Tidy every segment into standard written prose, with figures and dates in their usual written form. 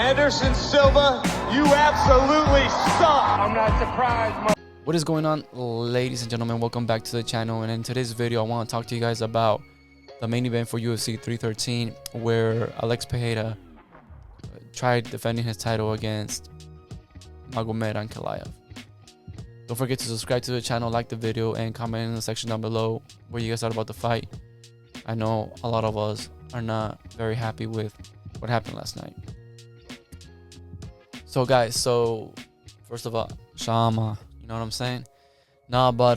Anderson Silva, you absolutely suck. I'm not surprised. What is going on, ladies and gentlemen? Welcome back to the channel, and in today's video I want to talk to you guys about the main event for UFC 313, where Alex Pereira tried defending his title against Magomed Ankalaev. Don't forget to subscribe to the channel, like the video, and comment in the section down below what you guys thought about the fight. I know a lot of us are not very happy with what happened last night. So guys, first of all, Shama, you know what I'm saying? Nah, but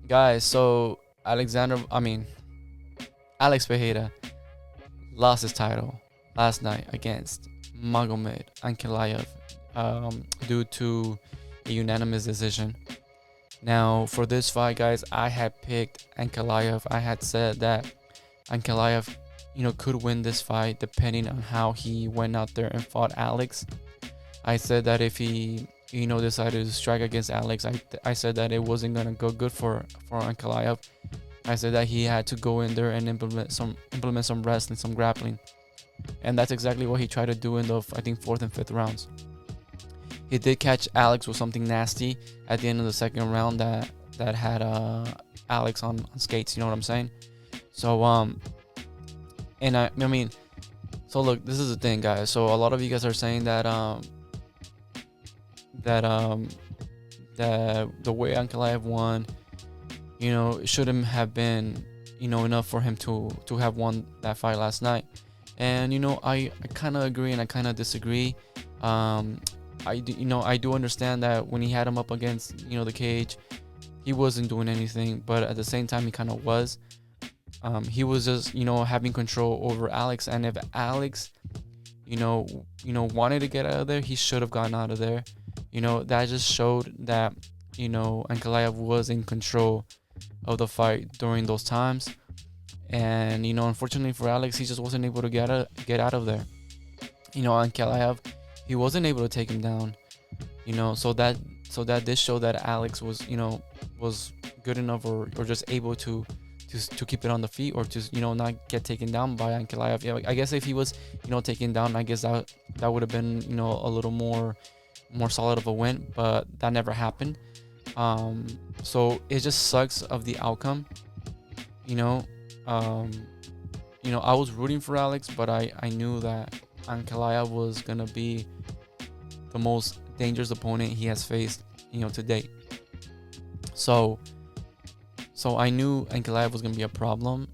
guys, so Alex Pereira lost his title last night against Magomed Ankalaev due to a unanimous decision. Now, for this fight, guys, I had picked Ankalaev. I had said that Ankalaev, could win this fight depending on how he went out there and fought Alex. I said that if he, decided to strike against Alex, I said that it wasn't gonna go good for Ankalaev. I said that he had to go in there and implement some wrestling, some grappling, and that's exactly what he tried to do in the, I think, 4th and 5th rounds. He did catch Alex with something nasty at the end of the 2nd round that had Alex on skates. You know what I'm saying? So and I mean, so look, this is the thing, guys. So a lot of you guys are saying that the way Ankalaev won, it shouldn't have been, enough for him to have won that fight last night. And I kind of agree and I kind of disagree. I do understand that when he had him up against the cage, he wasn't doing anything, but at the same time he kind of was. He was just having control over Alex, and if Alex wanted to get out of there, he should have gotten out of there. That just showed that Ankalaev was in control of the fight during those times. And unfortunately for Alex, he just wasn't able to get out of there. Ankalaev, he wasn't able to take him down. So that did show that Alex was was good enough or just able to keep it on the feet, or just not get taken down by Ankalaev. Yeah, I guess if he was taken down, I guess that would have been a little more solid of a win, but that never happened. So it just sucks of the outcome. I was rooting for Alex, but I knew that Ankalaev was gonna be the most dangerous opponent he has faced to date. So I knew Ankalaev was gonna be a problem,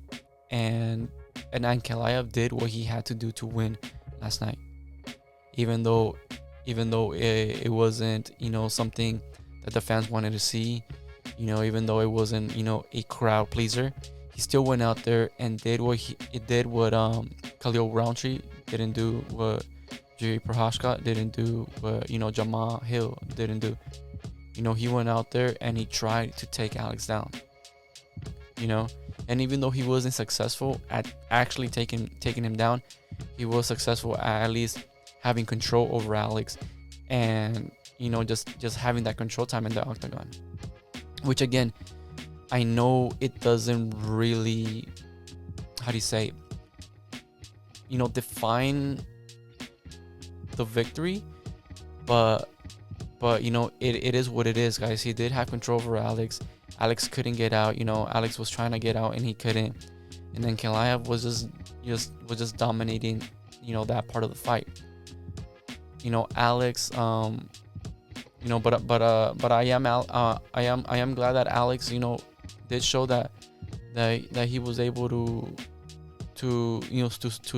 and Ankalaev did what he had to do to win last night. Even though it wasn't something that the fans wanted to see, even though it wasn't a crowd pleaser, he still went out there and did what Khalil Roundtree didn't do, what Jerry Prohashka didn't do, what Jamal Hill didn't do. He went out there and he tried to take Alex down. And even though he wasn't successful at actually taking him down, he was successful at least having control over Alex, and just having that control time in the octagon, which again, I know it doesn't really, define the victory, but it is what it is, guys. He did have control over Alex. Alex couldn't get out. Alex was trying to get out and he couldn't. And then Ankalaev was just dominating, that part of the fight. Alex, but I am glad that Alex, did show that he was able to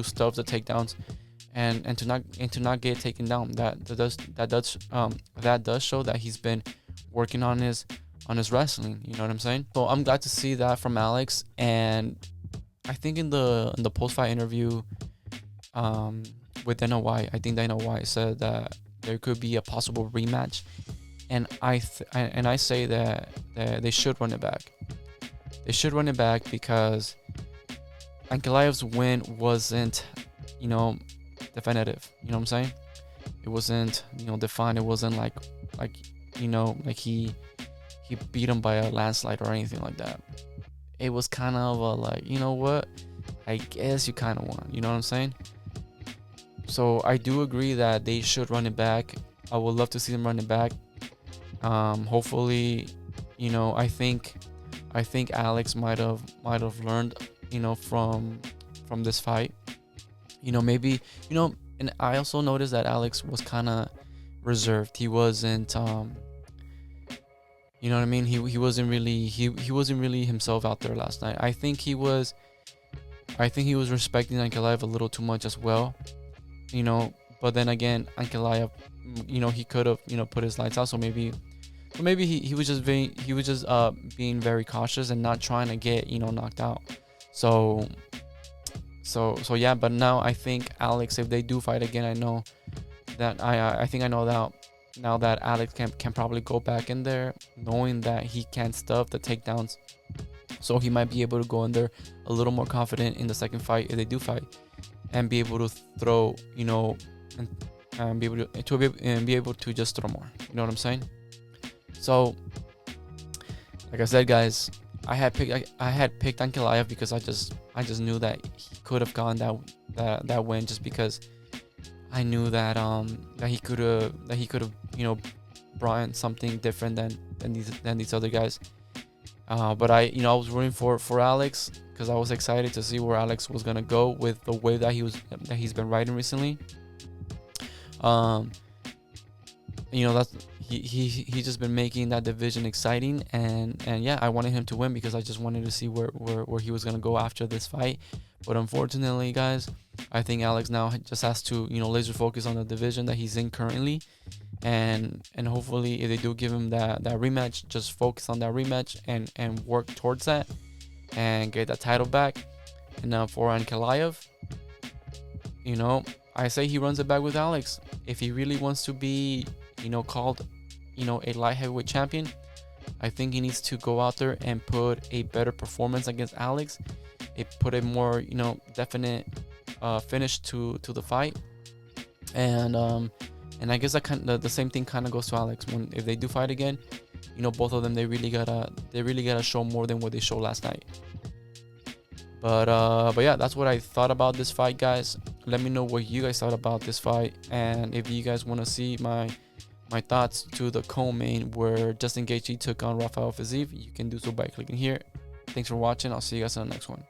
stuff the takedowns and to not get taken down. That does show that he's been working on his wrestling. You know what I'm saying? So I'm glad to see that from Alex. And I think in the post-fight interview with Dana White, I think Dana White said that there could be a possible rematch, and I say that they should run it back. They should run it back because Ankalaev's win wasn't definitive. You know what I'm saying? It wasn't defined. It wasn't like he beat him by a landslide or anything like that. It was kind of a I guess you kind of won. You know what I'm saying? So I do agree that they should run it back. I would love to see them run it back. Hopefully, I think Alex might have learned, from this fight. Maybe, and I also noticed that Alex was kind of reserved. He wasn't, you know what I mean? He wasn't really he wasn't really himself out there last night. I think he was respecting Ankalaev a little too much as well. But then again, Ankalaev, he could have, put his lights out. So maybe he was just being very cautious and not trying to get, knocked out. So yeah, but now I think Alex, if they do fight again, I know that I think I know that now that Alex can probably go back in there, knowing that he can stuff the takedowns. So he might be able to go in there a little more confident in the second fight if they do fight, and be able to throw, and be able to just throw more. You know what I'm saying? So, like I said, guys, I had picked Ankalaev because I just knew that he could have gotten that win, just because I knew that he could have brought in something different than these other guys. But I was rooting for Alex, because I was excited to see where Alex was gonna go with the wave that he's been riding recently. That's he's just been making that division exciting, and yeah, I wanted him to win because I just wanted to see where he was gonna go after this fight. But unfortunately, guys, I think Alex now just has to laser focus on the division that he's in currently, and hopefully if they do give him that rematch, just focus on that rematch and work towards that and get that title back. And now for Ankalaev, I say he runs it back with Alex. If he really wants to be called a light heavyweight champion, I think he needs to go out there and put a better performance against Alex. Put a more definite finish to the fight, and I guess that the same thing kind of goes to Alex. If they do fight again, both of them, they really gotta show more than what they showed last night. But yeah, that's what I thought about this fight, guys. Let me know what you guys thought about this fight, and if you guys want to see my thoughts to the co-main where Justin Gaethje took on Rafael Fiziev, you can do so by clicking here. Thanks for watching. I'll see you guys in the next one.